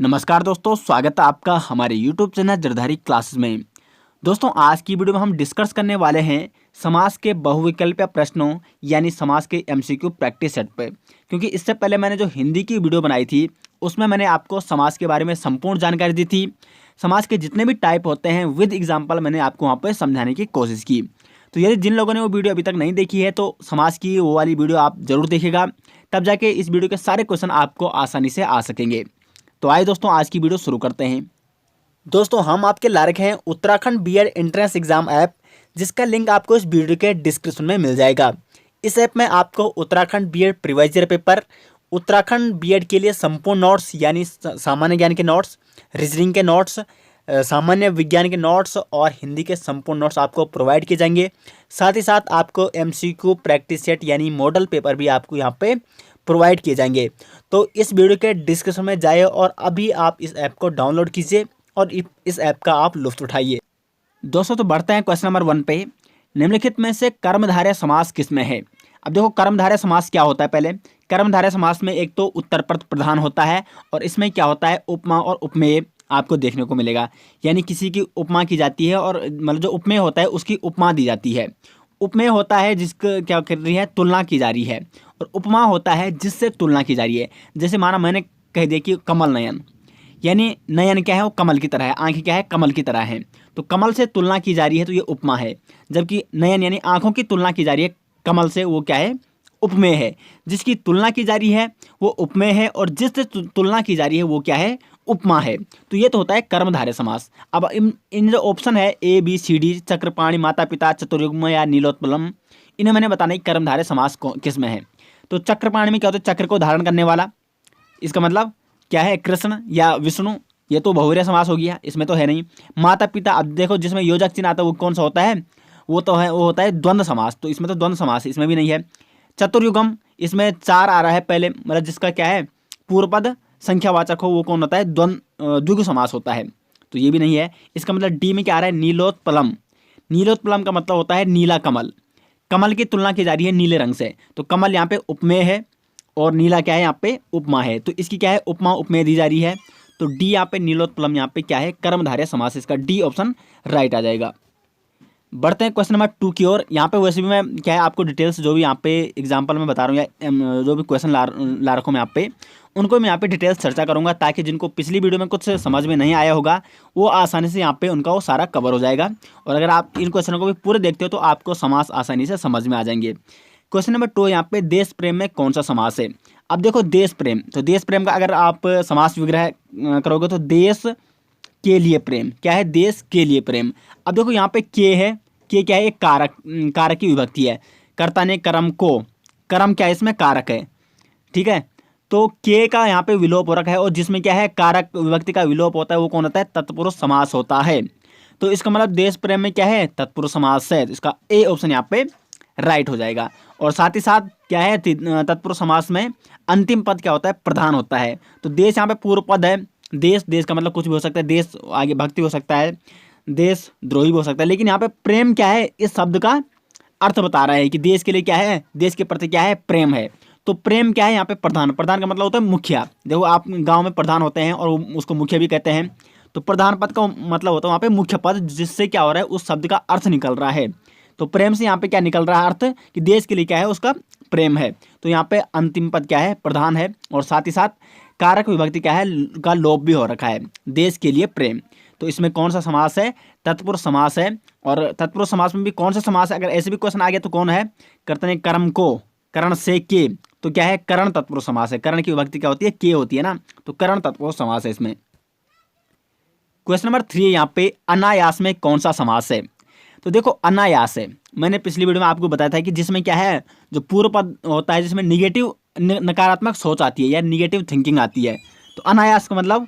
नमस्कार दोस्तों, स्वागत है आपका हमारे यूट्यूब चैनल जरधारी क्लासेस में। दोस्तों, आज की वीडियो में हम डिस्कस करने वाले हैं समास के बहुविकल्पीय प्रश्नों यानी समास के एमसीक्यू प्रैक्टिस सेट पे। क्योंकि इससे पहले मैंने जो हिंदी की वीडियो बनाई थी उसमें मैंने आपको समास के बारे में संपूर्ण जानकारी दी थी। समास के जितने भी टाइप होते हैं विद एग्जाम्पल मैंने आपको वहाँ पर समझाने की कोशिश की। तो यदि जिन लोगों ने वो वीडियो अभी तक नहीं देखी है तो समास की वो वाली वीडियो आप जरूर देखिएगा, तब जाके इस वीडियो के सारे क्वेश्चन आपको आसानी से आ सकेंगे। तो आइए दोस्तों, आज की वीडियो शुरू करते हैं। दोस्तों, हम आपके ला रखे हैं Uttarakhand B Ed entrance exam app, जिसका लिंक आपको इस वीडियो के डिस्क्रिप्शन में मिल जाएगा। इस ऐप में आपको Uttarakhand B Ed previous year paper, Uttarakhand B Ed के लिए संपूर्ण नोट्स यानी सामान्य ज्ञान के नोट्स, रीजनिंग के नोट्स, सामान्य विज्ञान के नोट्स और हिंदी के संपूर्ण नोट्स आपको प्रोवाइड किए जाएंगे। साथ ही साथ आपको एमसीक्यू प्रैक्टिस सेट यानी मॉडल पेपर भी आपको यहाँ पे प्रोवाइड किए जाएंगे। तो इस वीडियो के डिस्क्रिप्शन में जाइए और अभी आप इस ऐप को डाउनलोड कीजिए और इस ऐप का आप लुत्फ उठाइए। दोस्तों, तो बढ़ते हैं क्वेश्चन नंबर 1 पे। निम्नलिखित में से कर्मधारय समास किसमें है? अब देखो, कर्मधारय समास क्या होता है। पहले कर्मधारय समास में एक तो उत्तरपद प्रधान होता है और इसमें क्या होता है, उपमा और उपमेय आपको देखने को मिलेगा। यानी किसी की उपमा की जाती है और मतलब जो उपमेय होता है उसकी उपमा दी जाती है। उपमेय होता है जिसका क्या कर रही है, तुलना की जा रही है। और उपमा होता है जिससे तुलना की जा रही है। जैसे माना मैंने कह दिया कि कमल नयन, यानी नयन क्या है, वो कमल की तरह है, आंखें क्या है, कमल की तरह है। तो कमल से तुलना की जा रही है तो ये उपमा है। जबकि नयन यानी आंखों की तुलना की जा रही है कमल से, वो क्या है, उपमेय है। जिसकी तुलना की जा रही है वो उपमेय है और जिससे तुलना की जा रही है वो क्या है, उपमा है। तो ये तो होता है कर्मधारय समास। अब इन जो ऑप्शन है A B C D, Chakrapani, माता पिता, चतुर्युग्म या नीलोत्पलम, इन्हें मैंने बताना है कर्मधारय समास किस में है। तो चक्रपाणी में क्या होता है, चक्र को धारण करने वाला। इसका मतलब क्या है, कृष्ण या विष्णु। ये तो बहुव्रीहि समास हो गया, इसमें तो है नहीं। माता पिता, अब देखो जिसमें योजक चिन्ह आता है वो कौन सा होता है, वो तो है, वो होता है द्वंद्व समास। तो इसमें तो द्वंद्व समास है, इसमें भी नहीं है। चतुर्युगम, इसमें 4 आ रहा है पहले, मतलब जिसका क्या है पूर्व पद संख्यावाचक हो, वो कौन होता है, द्विगु समास होता है। तो ये भी नहीं है। इसका मतलब डी में क्या आ रहा है, नीलोत्पलम। नीलोत्पलम का मतलब होता है नीला कमल। कमल की तुलना की जा रही है नीले रंग से, तो कमल यहाँ पे उपमेय है और नीला क्या है, यहाँ पे उपमा है। तो इसकी क्या है, उपमा उपमेय दी जा रही है। तो डी यहाँ पे नीलोत्पलम यहाँ पे क्या है, कर्मधारय समास। इसका डी ऑप्शन राइट आ जाएगा। बढ़ते हैं क्वेश्चन नंबर 2 की ओर। यहाँ पे वैसे भी मैं क्या है आपको डिटेल्स जो भी यहाँ पे एग्जांपल में बता रहा हूँ या जो भी क्वेश्चन ला रखा हूँ मैं यहाँ पे, उनको मैं यहाँ पे डिटेल्स चर्चा करूँगा, ताकि जिनको पिछली वीडियो में कुछ समझ में नहीं आया होगा वो आसानी से यहाँ पे उनका वो सारा कवर हो जाएगा। और अगर आप इन क्वेश्चनों को भी पूरे देखते हो तो आपको समास आसानी से समझ में आ जाएंगे। क्वेश्चन नंबर 2 यहाँ पे, देश प्रेम में कौन सा समास है? अब देखो, देश प्रेम, तो देश प्रेम का अगर आप समास विग्रह करोगे तो देश के लिए प्रेम, क्या है, देश के लिए प्रेम। अब देखो यहाँ पे के है, के क्या है, एक कारक, कारक की विभक्ति है। कर्ता ने कर्म को, कर्म क्या है, इसमें कारक है, ठीक है। तो के का यहाँ पे विलोप हो रखा है और जिसमें क्या है कारक विभक्ति का विलोप होता है वो कौन होता है, तत्पुरुष समास होता है। तो इसका मतलब देश प्रेम में क्या है, तत्पुरुष समास है। तो इसका ए ऑप्शन यहाँ पे राइट हो जाएगा। और साथ ही साथ क्या है, तत्पुरुष समास में अंतिम पद क्या होता है, प्रधान होता है। तो देश यहाँ पे पूर्व पद है। देश, देश का मतलब कुछ भी हो सकता है, देश आगे भक्ति हो सकता है, देश द्रोही भी हो सकता है। लेकिन यहाँ पे प्रेम क्या है, इस शब्द का अर्थ बता रहा है कि देश के लिए क्या है, देश के प्रति क्या है, प्रेम है। तो प्रेम क्या है यहाँ पे, प्रधान। प्रधान का मतलब होता है मुखिया। देखो, आप गांव में प्रधान होते हैं और उसको मुखिया भी कहते हैं। तो प्रधान पद का मतलब होता है वहाँ पे मुख्य पद, जिससे क्या हो रहा है, उस शब्द का अर्थ निकल रहा है। तो प्रेम से यहाँ पे क्या निकल रहा है अर्थ, कि देश के लिए क्या है, उसका प्रेम है। तो यहाँ पे अंतिम पद क्या है, प्रधान है। और साथ ही साथ कारक विभक्ति क्या है, का लोप भी हो रखा है, देश के लिए प्रेम। तो इसमें कौन सा समास है, तत्पुरुष समास है। और तत्पुरुष समास में भी कौन सा समास है, अगर ऐसे भी क्वेश्चन आ गया तो कौन है, कर्ता ने कर्म को, करण से के, तो क्या है, करण तत्पुरुष समास है। करण की विभक्ति क्या होती है, के होती है ना, तो करण तत्पुरुष समास है इसमें। क्वेश्चन नंबर 3 यहाँ पे, अनायास में कौन सा समास है? तो देखो, अनायास है, मैंने पिछली वीडियो में आपको बताया था कि जिसमें क्या है, जो पूर्व पद होता है, जिसमें निगेटिव नकारात्मक सोच आती है या निगेटिव थिंकिंग आती है। तो अनायास का मतलब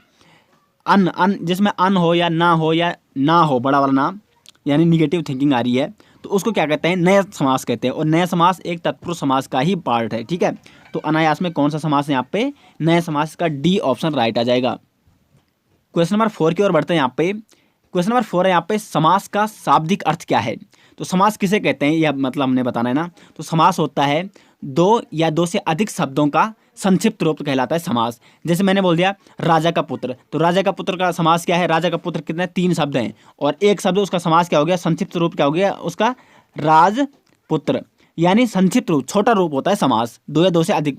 जिसमें अन हो या ना हो बड़ा वाला ना, यानी निगेटिव थिंकिंग आ रही है, तो उसको क्या कहते हैं, नया समास कहते हैं। और नया समास एक तत्पुरुष समास का ही पार्ट है, ठीक है। तो अनायास में कौन सा समास है यहाँ पे, नया समास का डी ऑप्शन राइट आ जाएगा। क्वेश्चन नंबर 4 की ओर बढ़ते हैं यहाँ पे। क्वेश्चन नंबर 4 है यहाँ पे, समास का शाब्दिक अर्थ क्या है? तो समास किसे कहते हैं, यह मतलब हमने बताना है ना। तो समास होता है दो या दो से अधिक शब्दों का संक्षिप्त रूप कहलाता है समास। जैसे मैंने बोल दिया राजा का पुत्र, तो राजा का पुत्र का समास क्या है, राजा का पुत्र कितने 3 शब्द हैं और एक शब्द उसका समास क्या हो गया, संक्षिप्त रूप क्या हो गया उसका, राजपुत्र। यानी संक्षिप्त रूप, छोटा रूप होता है समास, 2 या 2 से अधिक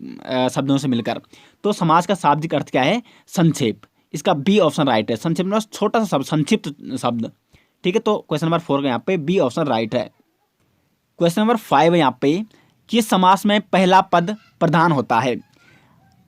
शब्दों से मिलकर। तो समास का शाब्दिक अर्थ क्या है, संक्षेप। इसका बी ऑप्शन राइट है। संक्षिप्त मतलब छोटा सा शब्द, संक्षिप्त शब्द। ठीक है, तो क्वेश्चन नंबर 4 का यहाँ पे बी ऑप्शन राइट है। क्वेश्चन नंबर 5 है यहाँ पे, किस समास में पहला पद प्रधान होता है।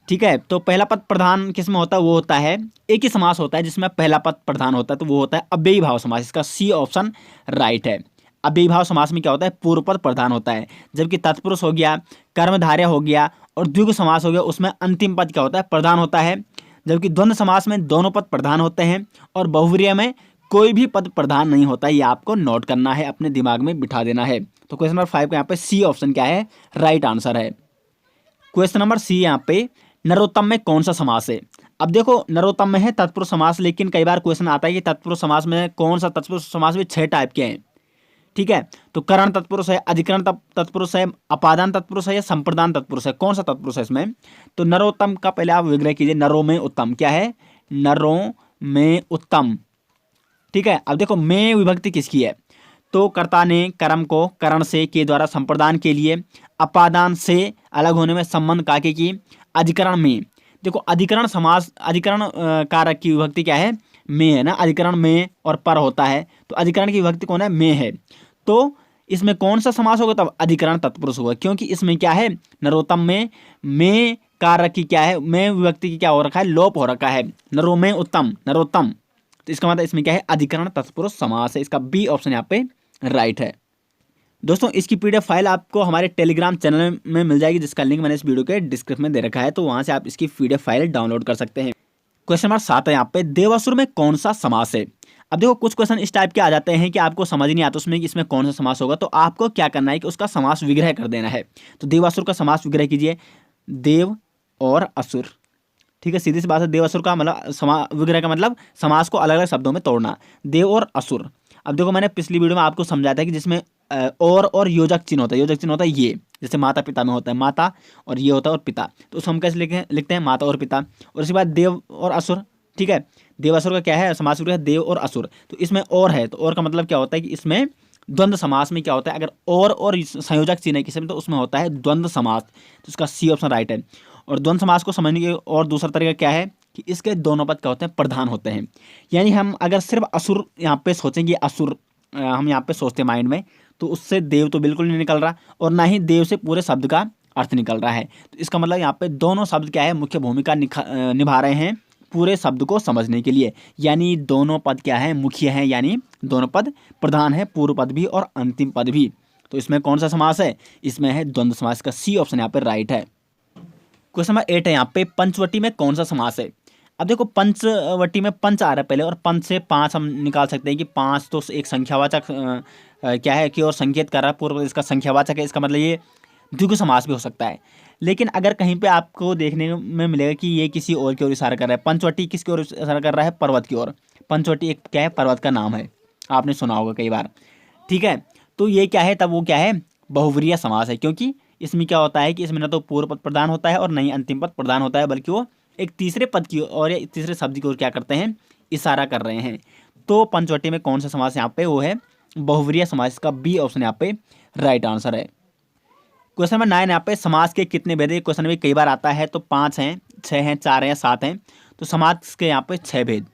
ठीक है, तो पहला पद प्रधान किस में होता है, वो होता है, एक ही समास होता है जिसमें पहला पद प्रधान होता है, तो वो होता है अव्ययी भाव समास। इसका सी ऑप्शन राइट है। अव्ययी भाव समास में क्या होता है, पूर्व पद प्रधान होता है, जबकि तत्पुरुष हो गया, कर्मधारय हो गया और द्विगु समास हो गया, उसमें अंतिम पद क्या होता है, प्रधान होता है। जबकि द्वंद्व समास में दोनों पद प्रधान होते हैं और बहुव्रीहि में कोई भी पद प्रधान नहीं होता। ये आपको नोट करना है, अपने दिमाग में बिठा देना है। तो क्वेश्चन नंबर 5 का यहाँ पे सी ऑप्शन क्या है, राइट आंसर है। क्वेश्चन नंबर सी यहाँ पे, नरोत्तम में कौन सा समास है। अब देखो नरोत्तम में है तत्पुरुष समास, लेकिन कई बार क्वेश्चन आता है कि तत्पुरुष समास में कौन सा, तत्पुरुष समास में 6 टाइप के हैं। ठीक है, तो करण तत्पुरुष है, अधिकरण तत्पुरुष है, अपादान तत्पुरुष है या संप्रदान तत्पुरुष है, कौन सा तत्पुरुष है इसमें। तो नरोत्तम का पहले आप विग्रह कीजिए, नरो में उत्तम क्या है, नरो में उत्तम। ठीक है, अब देखो में विभक्ति किसकी है, तो कर्ता ने कर्म को करण से के द्वारा संप्रदान के लिए, अपादान से अलग होने में संबंध काके की, अधिकरण में। देखो अधिकरण समास, अधिकरण कारक की विभक्ति क्या है, में है ना, अधिकरण में और पर होता है, तो अधिकरण की विभक्ति कौन है, में है। तो इसमें कौन सा समास होगा, तब अधिकरण तत्पुरुष होगा, क्योंकि इसमें क्या है, नरोत्तम में कारक की क्या है, में विभक्ति की क्या हो रखा है, लोप हो रखा है, नरो में उत्तम, नरोत्तम। तो इसका मतलब इसमें क्या है, अधिकरण तत्पुरुष समास है। इसका बी ऑप्शन यहाँ पे राइट है। दोस्तों इसकी पीडीएफ फाइल आपको हमारे टेलीग्राम चैनल में मिल जाएगी, जिसका लिंक मैंने इस वीडियो के डिस्क्रिप्शन में दे रखा है, तो वहां से आप इसकी पीडीएफ फाइल डाउनलोड कर सकते हैं। क्वेश्चन नंबर 7 है यहाँ पे, देवासुर में कौन सा समास है। अब देखो कुछ क्वेश्चन इस टाइप के आ जाते हैं कि आपको समझ नहीं आता उसमें कि इसमें कौन सा समास होगा, तो आपको क्या करना है कि उसका समास विग्रह कर देना है। तो देवासुर का समास विग्रह कीजिए, देव और असुर। ठीक है, सीधी सी बात है, देव असुर का मतलब विग्रह का मतलब समास को अलग अलग शब्दों में तोड़ना, देव और असुर। अब देखो मैंने पिछली वीडियो में आपको समझाया था कि जिसमें और योजक चिन्ह होता है, योजक चिन्ह होता है ये, जैसे माता पिता में होता है माता और ये होता है और पिता, तो उसको हम कैसे लिखते हैं माता और पिता। और उसके बाद देव और असुर। ठीक है, देव असुर का क्या है, समास विग्रह देव और असुर। तो इसमें और है, तो और का मतलब क्या होता है कि इसमें द्वंद्व समास में क्या होता है, अगर और संयोजक चिन्ह है किसी में, तो उसमें होता है द्वंद्व समास। तो इसका सी ऑप्शन राइट है। और द्वंद्व समास को समझने के और दूसरा तरीका क्या है कि इसके दोनों पद क्या होते हैं, प्रधान होते हैं। यानी हम अगर सिर्फ असुर यहाँ पे सोचेंगे, असुर हम यहाँ पे सोचते हैं माइंड में, तो उससे देव तो बिल्कुल नहीं निकल रहा और ना ही देव से पूरे शब्द का अर्थ निकल रहा है। तो इसका मतलब यहाँ पे दोनों शब्द क्या है, मुख्य भूमिका निभा रहे हैं पूरे शब्द को समझने के लिए। यानी दोनों पद क्या है, मुख्य हैं, यानी दोनों पद प्रधान है, पूर्व पद भी और अंतिम पद भी। तो इसमें कौन सा समास है, इसमें है द्वंद्व समास। का सी ऑप्शन यहाँ पे राइट है। क्वेश्चन नंबर 8 है यहाँ पे, पंचवटी में कौन सा समास है। अब देखो पंचवटी में पंच आ रहा है पहले, और पंच से 5 हम निकाल सकते हैं कि 5 तो एक संख्यावाचक क्या है कि और संकेत कर रहा है, पूर्व इसका संख्यावाचक है, इसका मतलब ये द्विगु समास भी हो सकता है। लेकिन अगर कहीं पे आपको देखने में मिलेगा कि ये किसी और की ओर इशारा कर रहा है, पंचवटी किसकी ओर इशारा कर रहा है, पर्वत की ओर। पंचवटी एक क्या है, पर्वत का नाम है, आपने सुना होगा कई बार। ठीक है, तो ये क्या है, तब वो क्या है, बहुव्रीहि समास है, क्योंकि इसमें क्या होता है कि इसमें न तो पूर्व पद प्रदान होता है और न ही अंतिम पद प्रदान होता है, बल्कि वो एक तीसरे पद की और या तीसरे शब्द की ओर क्या करते हैं, इशारा कर रहे हैं। तो पंचवटी में कौन सा समास यहाँ पे, वो है बहुव्रीहि समास। का बी ऑप्शन यहाँ पे राइट आंसर है। क्वेश्चन नंबर 9 यहाँ पे, समास के कितने भेद है। क्वेश्चन में कई बार आता है, तो 5 हैं, 6 हैं, 4 हैं, 7 हैं। तो समास के यहाँ पे 6 भेद।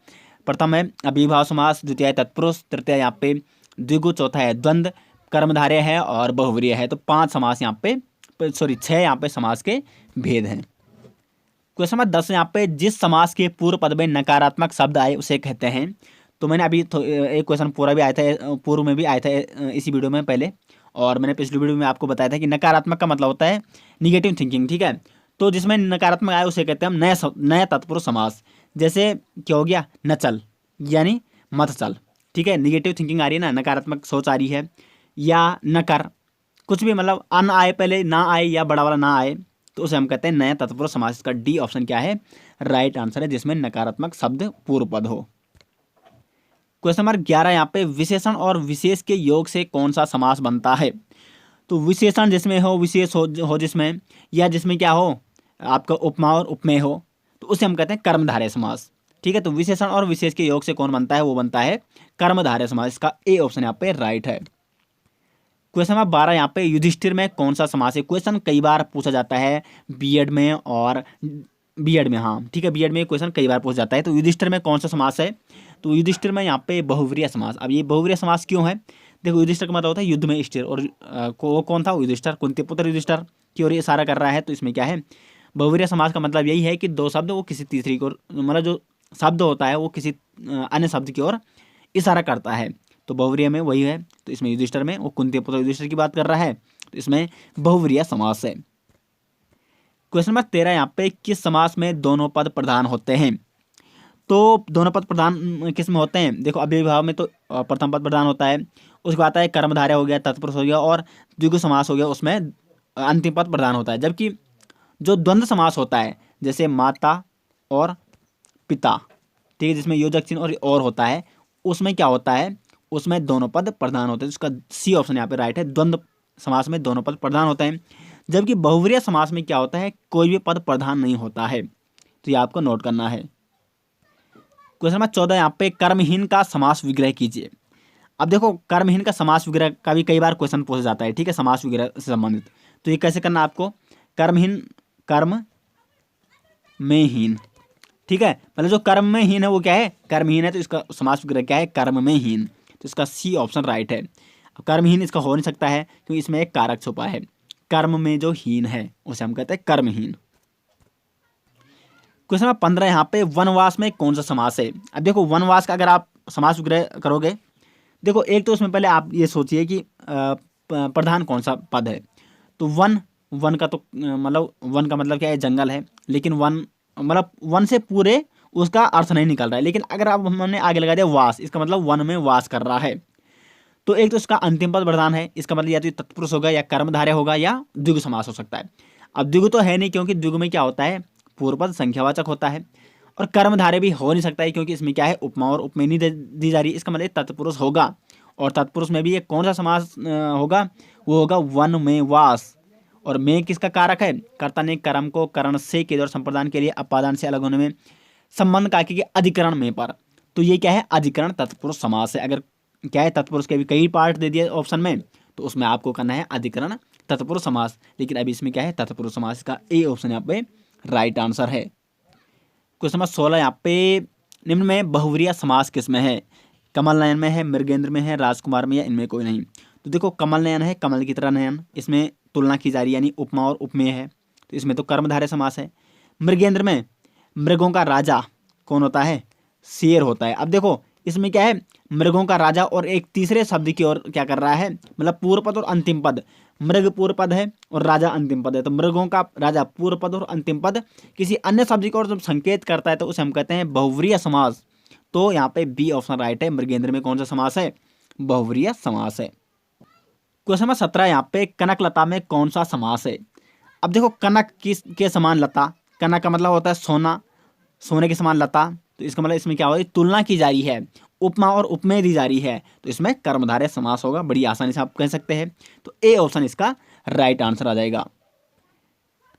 प्रथम है अभिभाव समास, द्वितीय तत्पुरुष, तृतीय यहाँ पे द्विगु, चौथा है द्वंद्व, कर्मधारय है और बहुव्रीहि है। तो 5 समास यहाँ पे, 6 यहाँ पे समास के भेद हैं। क्वेश्चन नंबर 10 यहाँ पे, जिस समास के पूर्व पद में नकारात्मक शब्द आए उसे कहते हैं। तो मैंने अभी एक क्वेश्चन पूरा भी आया था, पूर्व में भी आया था इसी वीडियो में पहले, और मैंने पिछली वीडियो में आपको बताया था कि नकारात्मक का मतलब होता है निगेटिव थिंकिंग। ठीक है, तो जिसमें नकारात्मक आए उसे कहते हैं हम नया तत्पुरुष समास। जैसे क्या हो गया, न चल यानी मत चल। ठीक है, निगेटिव थिंकिंग आ रही है ना, नकारात्मक सोच आ रही है, या न कर, कुछ भी मतलब अन आए पहले, ना आए या बड़ा वाला ना आए, तो उसे हम कहते हैं नया तत्पुरुष समास। का डी ऑप्शन क्या है, राइट आंसर है, जिसमें नकारात्मक शब्द पूर्व पद हो। क्वेश्चन नंबर 11 यहाँ पे, विशेषण और विशेष के योग से कौन सा समास बनता है। तो विशेषण जिसमें हो, विशेष हो जिसमें, या जिसमें क्या हो, आपका उपमा और उपमेय हो तो उसे हम कहते हैं कर्मधारय समास। ठीक है, तो विशेषण और विशेष के योग से कौन बनता है, वो बनता है कर्मधारय समास। इसका ए ऑप्शन यहाँ पे राइट है। क्वेश्चन नंबर 12 यहाँ पे युधिष्ठिर में कौन सा समास है। क्वेश्चन कई बार पूछा जाता है बीएड में और बीएड में, हाँ ठीक है, बीएड में क्वेश्चन कई बार पूछा जाता है। तो युधिष्ठिर में कौन सा समास है, तो युधिष्ठिर में यहाँ पे बहुव्रीहि समास। अब ये बहुव्रीहि समास क्यों है, देखो युधिष्ठिर का मतलब होता है युद्ध में स्थिर, और वो कौन था, युधिष्ठिर, कुंती पुत्र युधिष्ठिर की ओर इशारा कर रहा है। तो इसमें क्या है, बहुव्रीहि समास का मतलब यही है कि दो शब्द वो किसी तीसरी की ओर, मतलब जो शब्द होता है वो किसी अन्य शब्द की ओर इशारा करता है। तो बहुव्रीहि में वही है, तो इसमें युधिष्ठिर में वो कुंती पुत्र युधिष्ठिर की बात कर रहा है, तो इसमें बहुव्रीहि समास है। क्वेश्चन नंबर 13 यहाँ पे किस समास में दोनों पद प्रधान होते हैं। तो दोनों पद प्रधान किस में होते हैं, देखो अव्ययीभाव में तो प्रथम पद प्रधान होता है, उसके बाद आता है कर्मधारय हो गया, तत्पुरुष हो गया, और द्विगु समास हो गया, उसमें अंतिम पद प्रधान होता है। जबकि जो द्वंद्व समास होता है, जैसे माता और पिता, ठीक है, जिसमें योजक चिन्ह और होता है, उसमें क्या होता है, उसमें दोनों पद प्रधान होते हैं। उसका सी ऑप्शन यहाँ पे राइट है, द्वंद्व समास में दोनों पद प्रधान होते हैं। जबकि बहुव्रीहि समास में क्या होता है, कोई भी पद प्रधान नहीं होता है। तो ये आपको नोट करना है। क्वेश्चन नंबर 14 यहाँ पे कर्महीन का समास विग्रह कीजिए। अब देखो कर्महीन का समास विग्रह का भी कई बार क्वेश्चन पूछा जाता है, ठीक है, समास विग्रह से संबंधित। तो ये कैसे करना आपको, कर्महीन, कर्म में हीन, ठीक है, मतलब जो कर्म में हीन है वो क्या है, कर्महीन है, तो इसका समास विग्रह क्या है, कर्म में हीन। तो इसका सी ऑप्शन राइट है। अब कर्महीन इसका हो नहीं सकता है क्योंकि इसमें एक कारक छुपा है, कर्म में जो हीन है उसे हम कहते हैं कर्महीन। क्वेश्चन नंबर 15 यहाँ पे वनवास में कौन सा समास है। अब देखो वनवास का अगर आप समास विग्रह करोगे, देखो एक तो उसमें पहले आप ये सोचिए कि प्रधान कौन सा पद है। तो वन, वन का तो मतलब वन का मतलब क्या है, जंगल है, लेकिन वन मतलब वन से पूरे उसका अर्थ नहीं निकल रहा है। लेकिन अगर आप हमने आगे लगा दिया वास, इसका मतलब वन में वास कर रहा है। तो एक तो इसका अंतिम पद प्रधान है, इसका मतलब या तो तत्पुरुष होगा या कर्मधारय होगा या द्विगु समास हो सकता है। अब द्विगु तो है नहीं क्योंकि द्विगु में क्या होता है, पूर्व पद संख्यावाचक होता है, और कर्मधारय भी हो नहीं सकता है क्योंकि इसमें क्या है, उपमा और उपमेय नहीं दी जा रही। इसका मतलब तत्पुरुष होगा, और तत्पुरुष में भी एक कौन सा समास होगा, वो होगा वन में वास। और में किसका कारक है, कर्ता ने कर्म को करण से के और संप्रदान के लिए अपादान से अलग होने में संबंध का के अधिकरण में पर। तो ये क्या है, अधिकरण तत्पुरुष समास है। अगर क्या है, तत्पुरुष के भी कई पार्ट दे दिए ऑप्शन में, तो उसमें आपको करना है अधिकरण तत्पुरुष समास। लेकिन अभी इसमें क्या है, तत्पुरुष समास का ए ऑप्शन यहाँ पे राइट आंसर है। क्वेश्चन नंबर 16 यहाँ पे निम्न में बहुव्रीहि समास किस में है, कमल नयन में है, मृगेंद्र में है, राजकुमार में, या इनमें कोई नहीं। तो देखो कमल नयन है, कमल की तरह नयन, इसमें तुलना की जा रही है, यानी उपमा और उपमेय है, तो इसमें तो कर्मधारय समास है। मृगेंद्र में मृगों का राजा कौन होता है, शेर होता है। अब देखो इसमें क्या है, मृगों का राजा और एक तीसरे शब्द की ओर क्या कर रहा है, मतलब पूर्व पद और अंतिम पद, मृग पूर्व पद है और राजा अंतिम पद है। तो मृगों का राजा पूर्व पद और अंतिम पद किसी अन्य शब्द की ओर जब संकेत करता है तो उसे हम कहते हैं बहुव्रीहि समास। तो यहाँ पे बी ऑप्शन राइट है, मृगेंद्र में कौन सा समास है, बहुव्रीहि समास है। क्वेश्चन नंबर 17 यहाँ पे कनक लता में कौन सा समास है। अब देखो कनक किस के समान लता, कनक का मतलब होता है सोना, सोने के समान लता, तो इसका मतलब इसमें क्या हो रही है, तुलना की जा रही है, उपमा और उपमेय दी जा रही है, तो इसमें कर्मधारय समास होगा, बड़ी आसानी से आप कह सकते हैं। तो ए ऑप्शन इसका राइट आंसर आ जाएगा।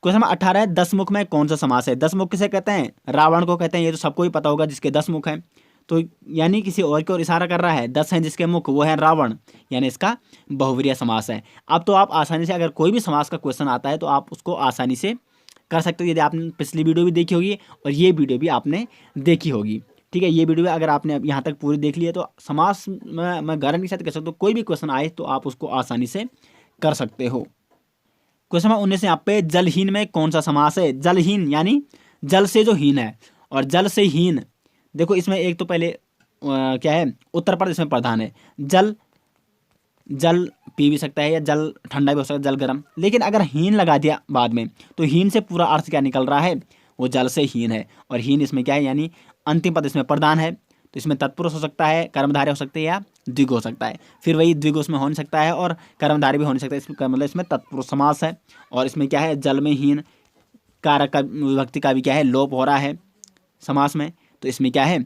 क्वेश्चन नंबर 18 है 10 मुख में कौन सा समास है। 10 मुख किसे कहते हैं, रावण को कहते हैं, ये तो सबको ही पता होगा, जिसके 10 मुख हैं। तो यानी किसी और की ओर इशारा कर रहा है, 10 हैं जिसके मुख, वो है रावण, यानी इसका बहुव्रीहि समास है। अब तो आप आसानी से अगर कोई भी समास का क्वेश्चन आता है तो आप उसको आसानी से कर सकते हो, यदि आपने पिछली वीडियो भी देखी होगी और ये वीडियो भी आपने देखी होगी। ठीक है, ये वीडियो अगर आपने यहाँ तक पूरी देख ली है तो समास में मैं गारंटी के साथ कह सकता हूँ कोई भी क्वेश्चन आए तो आप उसको आसानी से कर सकते हो। क्वेश्चन नंबर 19 यहाँ पे जलहीन में कौन सा समास है। जलहीन यानी जल से जो हीन है, और जल से हीन, देखो इसमें एक तो पहले क्या है, उत्तर पद इसमें प्रधान है, जल, जल पी भी सकता है या जल ठंडा भी हो सकता है, जल गर्म। लेकिन अगर हीन लगा दिया बाद में तो हीन से पूरा अर्थ क्या निकल रहा है, वो जल से हीन है। और हीन इसमें क्या है, यानी अंतिम पद इसमें प्रधान है, तो इसमें तत्पुरुष हो सकता है, कर्मधारय हो सकते हैं, या द्विगु हो सकता है। फिर वही द्विगु उसमें हो नहीं सकता है और कर्मधारय भी हो नहीं सकता, इसमें मतलब इसमें तत्पुरुष समास है। और इसमें क्या है, जल में हीन कारक का विभक्ति का भी क्या है, लोप हो रहा है समास में। तो इसमें क्या है,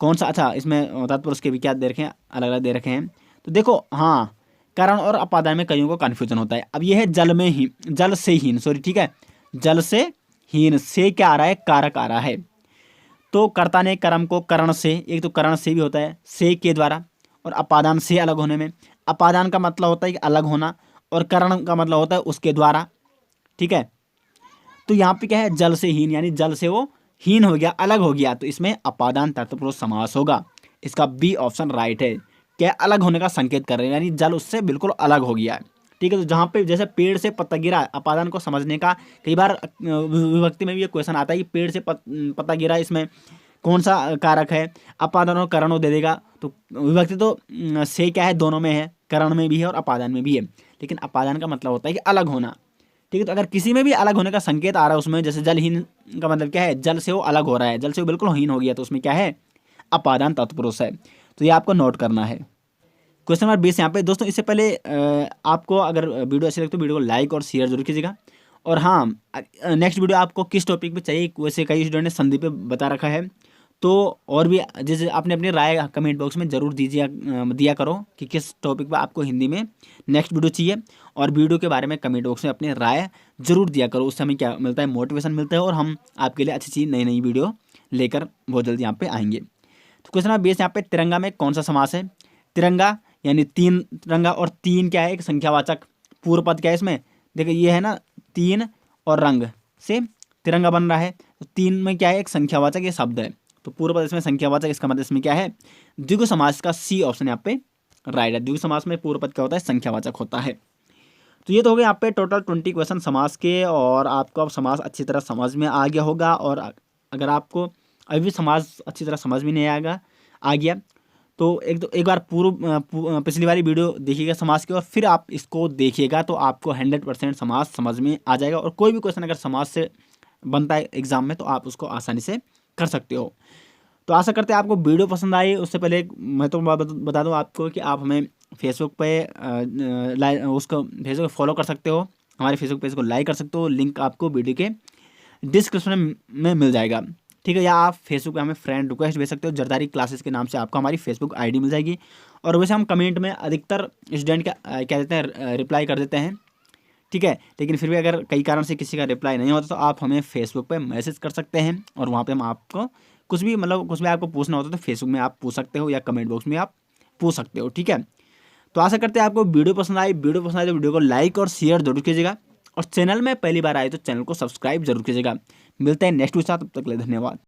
कौन सा, अच्छा इसमें तत्पुरुष के भी क्या दे रखे हैं, अलग अलग दे रखे हैं। तो देखो हाँ, कारण और अपादान में कईयों को कन्फ्यूजन होता है। अब ये है जल में ही, जल से हीन, सॉरी ठीक है, जल से हीन से क्या आ रहा है, कारक आ रहा है। तो कर्ता ने कर्म को करण से, एक तो करण से भी होता है से के द्वारा, और अपादान से अलग होने में। अपादान का मतलब होता है कि अलग होना, और करण का मतलब होता है उसके द्वारा। ठीक है, तो यहाँ पे क्या है, जल से हीन, यानी जल से वो हीन हो गया, अलग हो गया, तो इसमें अपादान तत्पुरुष समास होगा। इसका बी ऑप्शन राइट है। क्या, अलग होने का संकेत कर रहे हैं, यानी जल उससे बिल्कुल अलग हो गया है। ठीक है, तो जहाँ पे जैसे पेड़ से पत्ता गिरा, अपादान को समझने का कई बार विभक्ति में भी ये क्वेश्चन आता है कि पेड़ से पत्ता गिरा, इसमें कौन सा कारक है, अपादान और करण दे देगा। तो विभक्ति तो से क्या है, दोनों में है, करण में भी है और अपादान में भी है, लेकिन अपादान का मतलब होता है कि अलग होना। ठीक है, तो अगर किसी में भी अलग होने का संकेत आ रहा है उसमें, जैसे जलहीन का मतलब क्या है, जल से वो अलग हो रहा है, जल से वो बिल्कुल हीन हो गया, तो उसमें क्या है, अपादान तत्पुरुष है। तो ये आपको नोट करना है। क्वेश्चन नंबर 20 यहाँ पे दोस्तों, इससे पहले आपको अगर वीडियो अच्छी लगे तो वीडियो को लाइक और शेयर जरूर कीजिएगा। और हाँ, नेक्स्ट वीडियो आपको किस टॉपिक पे चाहिए, वैसे कई स्टूडेंट ने संधि पे बता रखा है, तो और भी जैसे आपने अपनी राय कमेंट बॉक्स में जरूर दिया करो कि किस टॉपिक पर आपको हिंदी में नेक्स्ट वीडियो चाहिए, और वीडियो के बारे में कमेंट बॉक्स में अपनी राय जरूर दिया करो। उससे हमें क्या मिलता है, मोटिवेशन मिलता है, और हम आपके लिए अच्छी चीज़ नई नई वीडियो लेकर बहुत जल्दी यहाँ पे आएंगे। तो क्वेश्चन नंबर 20 यहाँ पे, तिरंगा में कौन सा समास है। तिरंगा यानी तीन, तिरंगा और तीन क्या है, एक संख्यावाचक पूर्व पद क्या है इसमें, देखिए ये है ना, तीन और रंग से तिरंगा बन रहा है, तो तीन में क्या है, एक संख्यावाचक ये शब्द है, तो पूर्व पद इसमें संख्यावाचक, इसका मतलब इसमें क्या है, द्विगु समास का सी ऑप्शन यहाँ पे राइट है। द्विगु समास में पूर्व पद क्या होता है, संख्यावाचक होता है। तो ये तो हो गया यहाँ पे टोटल 20 क्वेश्चन समास के, और आपको अब समास अच्छी तरह समझ में आ गया होगा। और अगर आपको अभी भी समास अच्छी तरह समझ में नहीं आ गया, तो एक बार पिछली वाली वीडियो देखिएगा समास की, और फिर आप इसको देखिएगा, तो आपको 100% समास समझ में आ जाएगा। और कोई भी क्वेश्चन अगर समास से बनता है एग्जाम में, तो आप उसको आसानी से कर सकते हो। तो आशा करते हैं आपको वीडियो पसंद आई। उससे पहले मैं तो बता दूं आपको कि आप हमें फेसबुक पे उसको फेसबुक फॉलो कर सकते हो, हमारे फेसबुक पेज को लाइक कर सकते हो, लिंक आपको वीडियो के डिस्क्रिप्शन में मिल जाएगा। ठीक है, या आप फेसबुक पे हमें फ्रेंड रिक्वेस्ट भेज सकते हो, जरदारी क्लासेस के नाम से आपको हमारी फेसबुक आईडी मिल जाएगी। और वैसे हम कमेंट में अधिकतर स्टूडेंट क्या देते हैं, रिप्लाई कर देते हैं। ठीक है, लेकिन फिर भी अगर कई कारण से किसी का रिप्लाई नहीं होता, तो आप हमें फेसबुक पे मैसेज कर सकते हैं, और वहाँ पे हम आपको कुछ भी आपको पूछना होता है, तो फेसबुक में आप पूछ सकते हो, या कमेंट बॉक्स में आप पूछ सकते हो। ठीक है, तो आशा करते हैं आपको वीडियो पसंद आई। वीडियो पसंद आए तो वीडियो को लाइक और शेयर जरूर कीजिएगा, और चैनल में पहली बार आए तो चैनल को सब्सक्राइब जरूर कीजिएगा। मिलते हैं नेक्स्ट वीडियो के साथ, तब तक के लिए धन्यवाद।